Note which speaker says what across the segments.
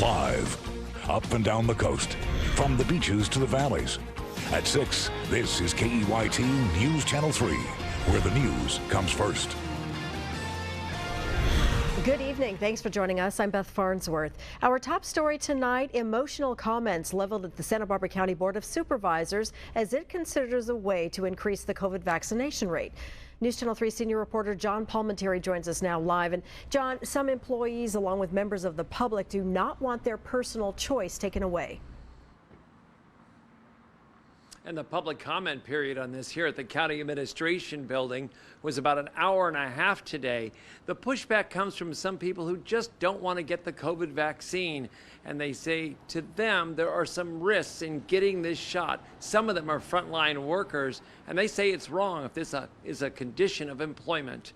Speaker 1: Live, up and down the coast, from the beaches to the valleys. At 6, this is KEYT News Channel 3, where the news comes first.
Speaker 2: Good evening. Thanks for joining us. I'm Beth Farnsworth. Our top story tonight, emotional comments leveled at the Santa Barbara County Board of Supervisors as it considers a way to increase the COVID vaccination rate. News Channel 3 senior reporter John Palminteri joins us now live. And John, some employees along with members of the public do not want their personal choice taken away.
Speaker 3: And the public comment period on this here at the County Administration Building was about an hour and a half today. The pushback comes from some people who just don't want to get the COVID vaccine. And they say to them there are some risks in getting this shot. Some of them are frontline workers, and they say it's wrong if this is a condition of employment.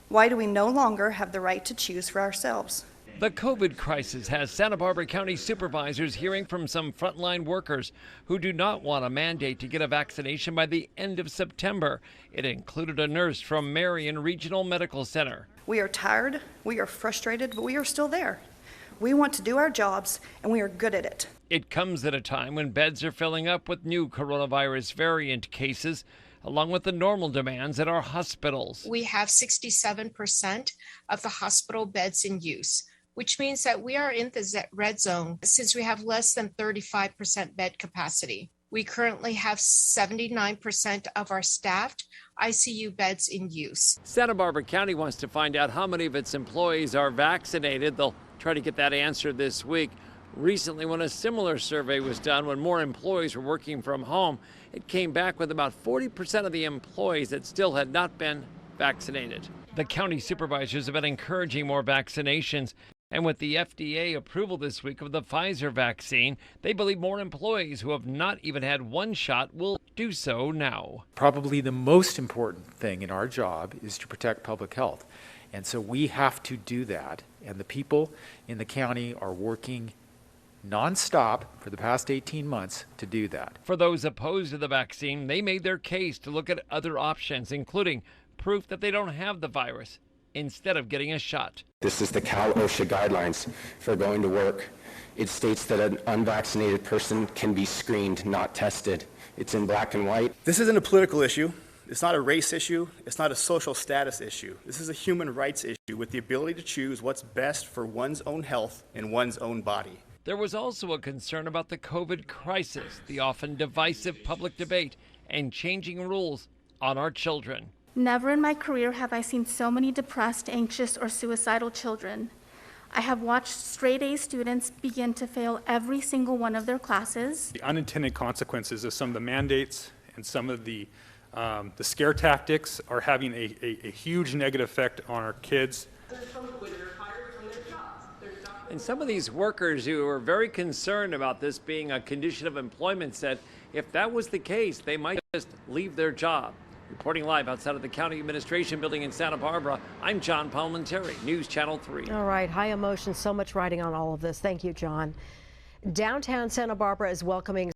Speaker 4: Why do we no longer have the right to choose for ourselves?
Speaker 3: The COVID crisis has Santa Barbara County supervisors hearing from some frontline workers who do not want a mandate to get a vaccination by the end of September. It included a nurse from Marion Regional Medical Center.
Speaker 4: We are tired, we are frustrated, but we are still there. We want to do our jobs, and we are good at it.
Speaker 3: It comes at a time when beds are filling up with new coronavirus variant cases, along with the normal demands at our hospitals.
Speaker 5: We have 67% of the hospital beds in use, which means that we are in the red zone since we have less than 35% bed capacity. We currently have 79% of our staffed ICU beds in use.
Speaker 3: Santa Barbara County wants to find out how many of its employees are vaccinated. They'll try to get that answer this week. Recently, when a similar survey was done, when more employees were working from home, it came back with about 40% of the employees that still had not been vaccinated. The county supervisors have been encouraging more vaccinations. And with the FDA approval this week of the Pfizer vaccine, they believe more employees who have not even had one shot will do so now.
Speaker 6: Probably the most important thing in our job is to protect public health. And so we have to do that. And the people in the county are working nonstop for the past 18 months to do that.
Speaker 3: For those opposed to the vaccine, they made their case to look at other options, including proof that they don't have the virus, instead of getting a shot.
Speaker 7: This is the Cal OSHA guidelines for going to work. It states that an unvaccinated person can be screened, not tested. It's in black and white.
Speaker 8: This isn't a political issue. It's not a race issue. It's not a social status issue. This is a human rights issue with the ability to choose what's best for one's own health and one's own body.
Speaker 3: There was also a concern about the COVID crisis, the often divisive public debate, and changing rules on our children.
Speaker 9: Never in my career have I seen so many depressed, anxious, or suicidal children. I have watched straight-A students begin to fail every single one of their classes.
Speaker 10: The unintended consequences of some of the mandates and some of the scare tactics are having a huge negative effect on our kids.
Speaker 3: And some of these workers who are very concerned about this being a condition of employment said if that was the case, they might just leave their job. Reporting live outside of the County Administration Building in Santa Barbara, I'm John Palminteri, News Channel 3.
Speaker 2: All right, high emotion, so much riding on all of this. Thank you, John. Downtown Santa Barbara is welcoming